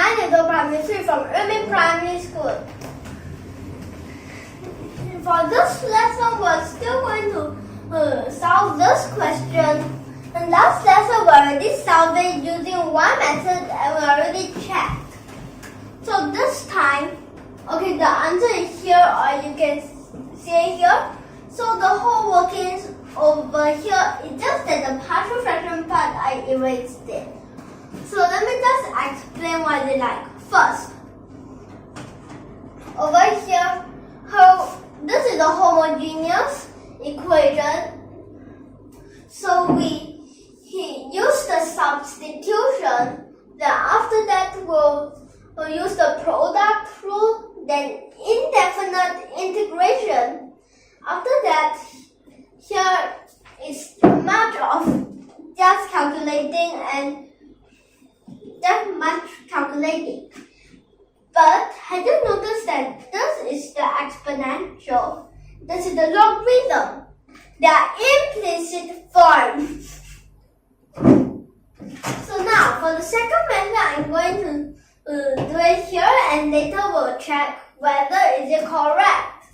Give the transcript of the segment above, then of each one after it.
9-year-old primary 3 from YUMIN Primary School. For this lesson, we're still going to solve this question. In last lesson, we already solved it using one method and we already checked. So this time, okay, the answer is here or you can see it here. So the whole workings over here, it's just that the partial fraction part, I erased it. So let me just explain what it's like. First, over here, this is a homogeneous equation. So we use the substitution. Then after that, we'll use the product rule. Then indefinite integration. After that, here is much of just calculating and that much calculating. But have you noticed that this is the exponential? This is the logarithm. They are implicit forms. So now for the second method, I'm going to do it here and later we'll check whether is it correct.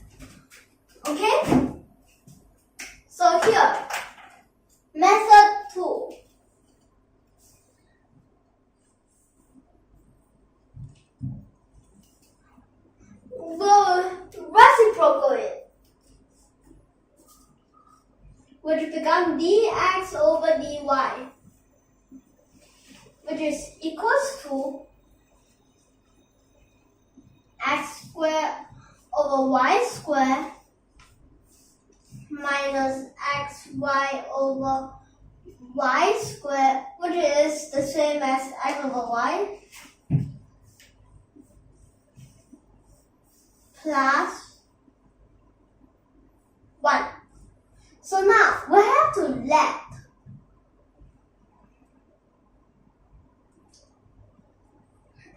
Okay? So here, method 2. We'll reciprocal it, which becomes dx over dy, which is equals to x squared over y squared minus xy over y squared, which is the same as x over y, plus 1. So now we have to let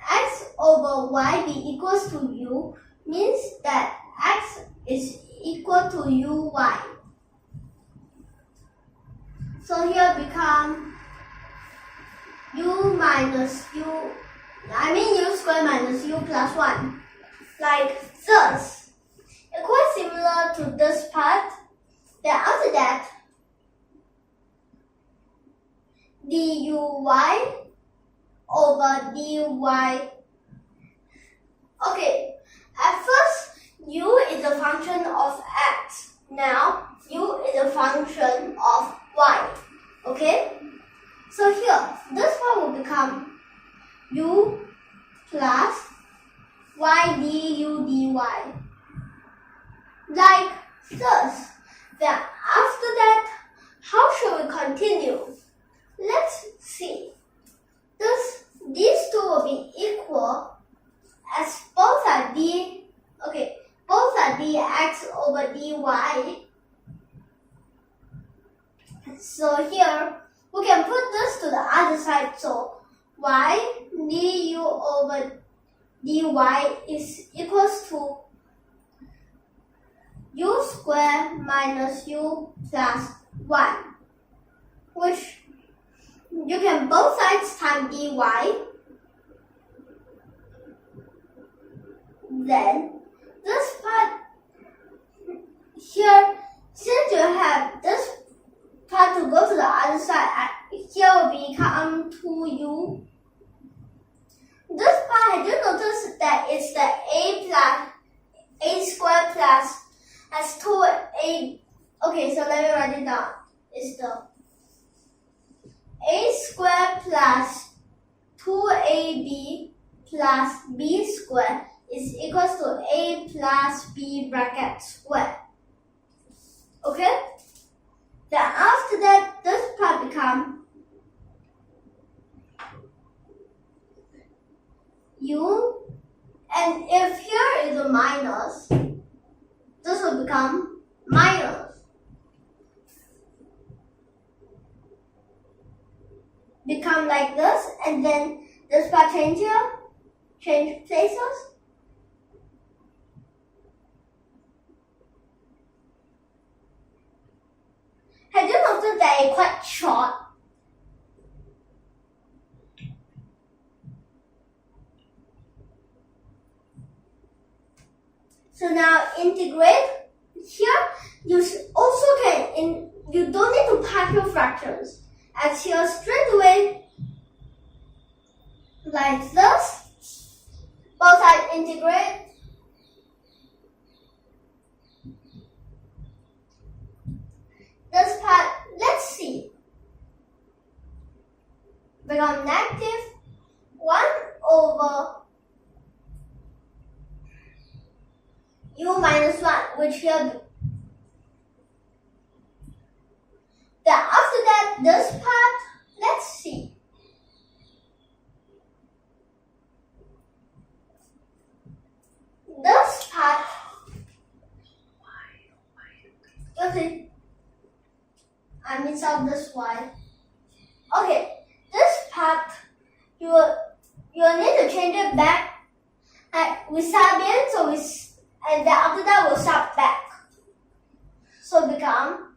x over y be equals to u, means that x is equal to uy. So here become u squared minus u plus 1. Like this. It's quite similar to this part. Then after that, duy over dy. Okay, at first u is a function of x. Now u is a function of y. Okay? So here, this one will become u plus y du dy. Like this. Then after that, how should we continue? Let's see. These two will be equal as both are dx over dy. So here we can put this to the other side. So y du over dy is equals to u squared minus u plus 1, which you can both sides times dy. Then this part here, since you have this part to go to the other side, here will become 2u. This part, have you noticed that it's the a squared plus as 2a. Okay, so let me write it down. It's the a squared plus 2ab plus b squared is equals to a plus b bracket squared. Okay? Then after that, this part becomes u, and if here is a minus, this will become minus. Become like this, and then this part change here, change places. Have you noticed that it's quite short? So now integrate. Here you also you don't need to pack your fractions. As here straight away, like this. Both sides integrate. This part, let's see. Become negative 1 over u minus 1, which here. Then after that, this part, let's see. This part, okay, I mix up this y. Okay, this part, you need to change it back. We sub in, and then after that we'll sub back. So become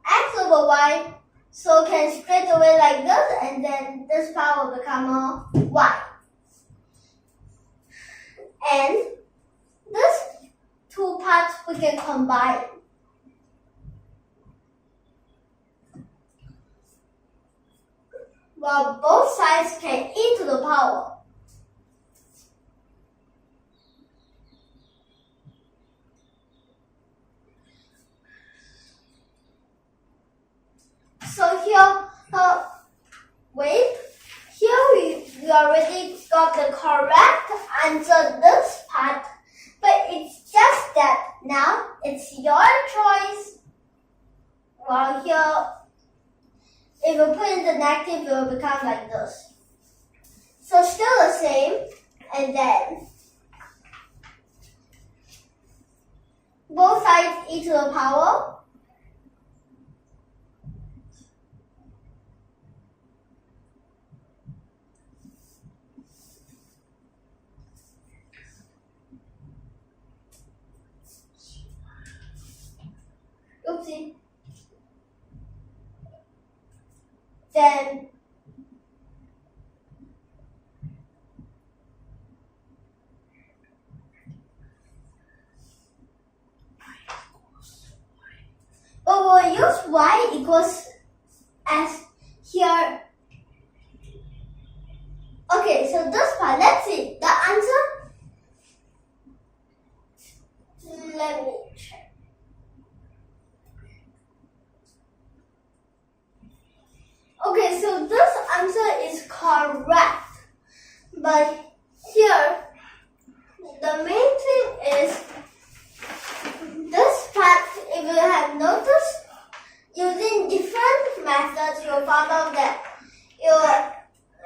x over y. So can straight away like this, and then this part will become a y. And this two parts we can combine. Well, both sides can e to the power. So here, we already got the correct answer this part, but it's just that now it's your choice. Well, here, if we put in the negative, it will become like this. So still the same, and then both sides e to the power. Oopsie. Then we'll use y equals as here. Okay, so this part, let's see the answer. Let me check. Okay, so this answer is correct, but here the main thing is this part. If you have noticed, using different methods, you'll find out that you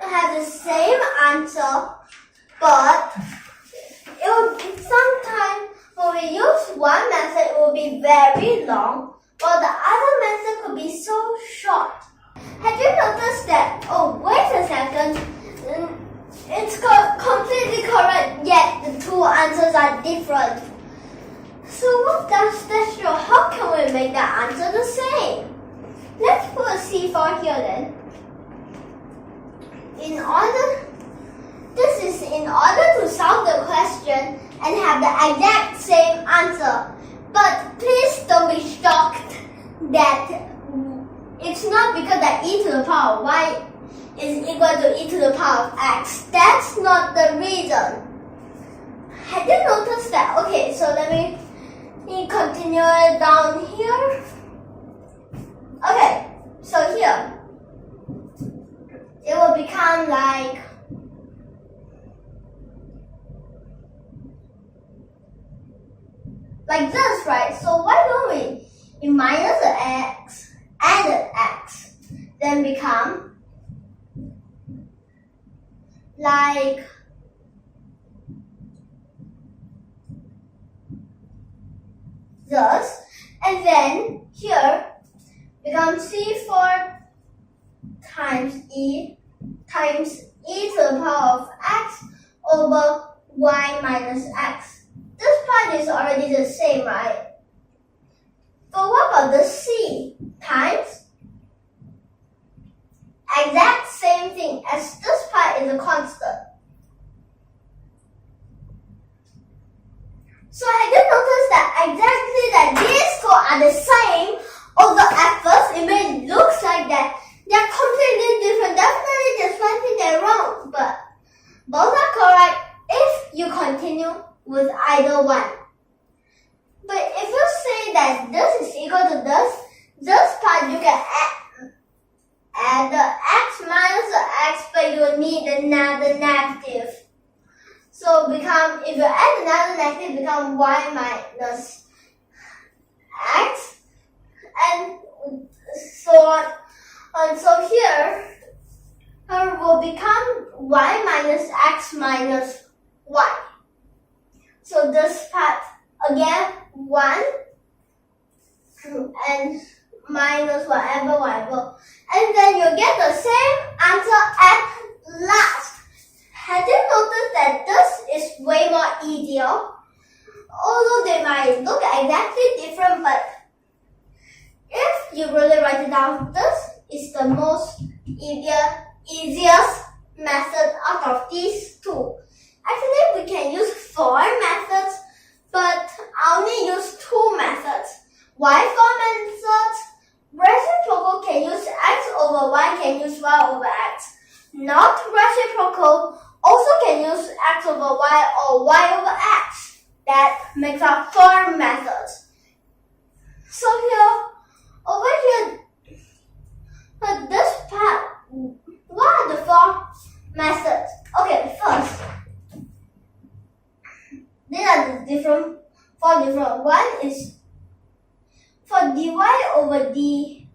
have the same answer, but it will sometimes when we use one method, it will be very long, while the other method could be so short. Have you noticed that? Oh, wait a second. It's completely correct, yet the two answers are different. So what does that show? How can we make the answer the same? Let's put a C4 here then. This is in order to solve the question and have the exact same answer. But please don't be shocked that it's not because that e to the power of y is equal to e to the power of x. That's not the reason. Have you noticed that? Okay, so let me continue it down here. Okay, so here it will become like this, right? So why don't we minus the x and the x, then become like this, and then here becomes C4 times e to the power of x over y minus x. This part is already the same, right? But what about the c times exact same thing as this part is a constant. So have you noticed that exactly that these two are the same, although at first it may look like that they're completely different. Definitely there's one thing they're wrong, but both are correct if you continue with either one. But if you say that this is equal to this part you can add the x minus the x, but you need another negative. So if you add another negative, become y minus x, and so on. And so here will become y minus x minus y. So this part again 1 and minus whatever, and then you get the same answer at last. Have you noticed that this is way more easier? Although they might look exactly different, but if you really write it down, this is the most easiest method out of these two. Actually, we can use 4 methods, but I only use 2 methods. Why 4 methods? Reciprocal can use x over y, can use y over x. Not reciprocal also can use x over y or y over x. That makes up 4 methods. So over here, for this part, what are the 4 methods? Okay, first, these are the 4 different. One is for dy over dx,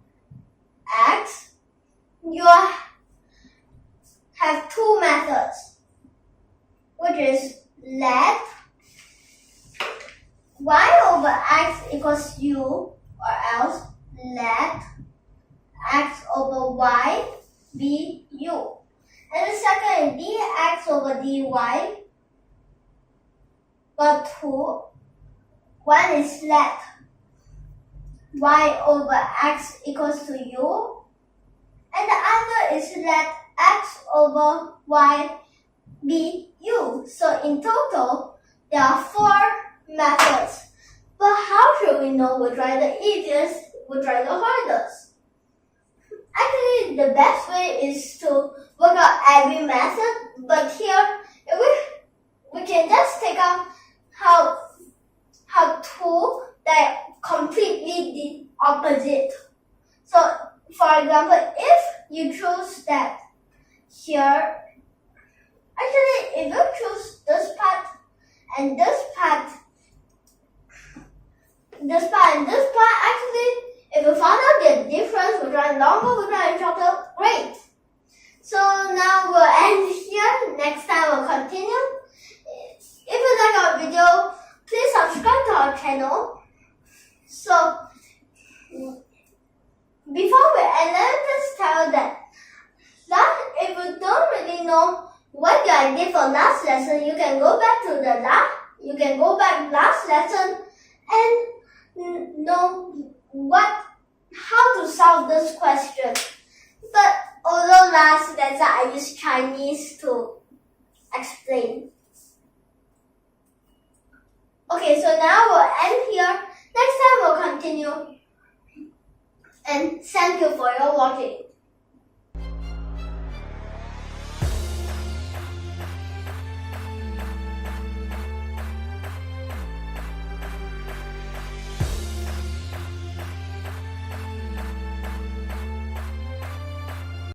you have 2 methods, which is let y over x equals u, or else let x over y be u. And the second is dx over dy, but 2. One is let y over x equals to u, and the other is let x over y be u. So in total, there are 4 methods. But how should we know which are the easiest, which are the hardest? Actually, the best way is to work out every method, but here, we can just take out how 2 that completely the opposite. So, for example, if you choose that here, actually, if you choose this part and this part, and this part, actually, if you found out the difference, which one longer, which one shorter, great. So now we'll end here. Next time we'll continue. If you like our video, please subscribe to our channel. So before we end, let me just tell you that if you don't really know what I did for last lesson, you can go back to last lesson and know how to solve this question. But although last lesson I used Chinese to explain. Okay, so now we'll end here. Next time we'll continue. And thank you for your watching.